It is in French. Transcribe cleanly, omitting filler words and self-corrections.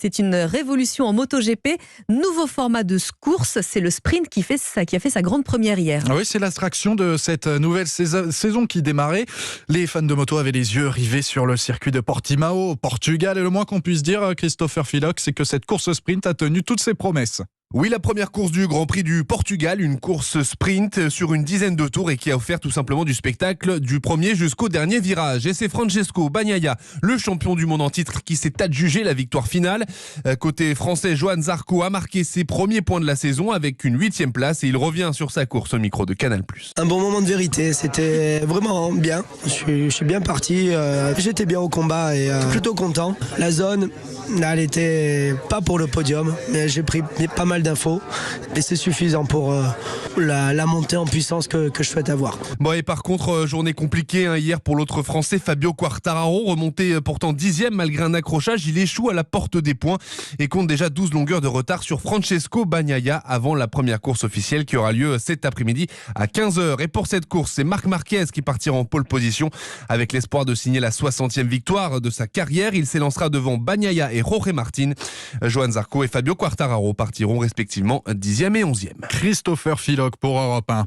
C'est une révolution en MotoGP. Nouveau format de course, c'est le sprint qui a fait sa grande première hier. Oui, c'est l'attraction de cette nouvelle saison qui démarrait. Les fans de moto avaient les yeux rivés sur le circuit de Portimao, au Portugal. Et le moins qu'on puisse dire, Christopher Philock, c'est que cette course sprint a tenu toutes ses promesses. Oui, la première course du Grand Prix du Portugal, une course sprint sur une dizaine de tours et qui a offert tout simplement du spectacle du premier jusqu'au dernier virage. Et c'est Francesco Bagnaia, le champion du monde en titre, qui s'est adjugé la victoire finale. Côté français, Johann Zarco a marqué ses premiers points de la saison avec une 8e place et il revient sur sa course au micro de Canal+. Un bon moment de vérité, c'était vraiment bien. Je suis bien parti, j'étais bien au combat et plutôt content. La zone, elle était pas pour le podium, mais j'ai pris pas mal d'infos et c'est suffisant pour la montée en puissance que je souhaite avoir. Bon, et par contre, journée compliquée hier pour l'autre français Fabio Quartararo, remonté pourtant 10e malgré un accrochage. Il échoue à la porte des points et compte déjà 12 longueurs de retard sur Francesco Bagnaia avant la première course officielle qui aura lieu cet après-midi à 15h. Et pour cette course, c'est Marc Marquez qui partira en pole position avec l'espoir de signer la 60e victoire de sa carrière. Il s'élancera devant Bagnaia et Jorge Martin. Johann Zarco et Fabio Quartararo partiront respectivement 10e et 11e. Christopher Philock pour Europe 1.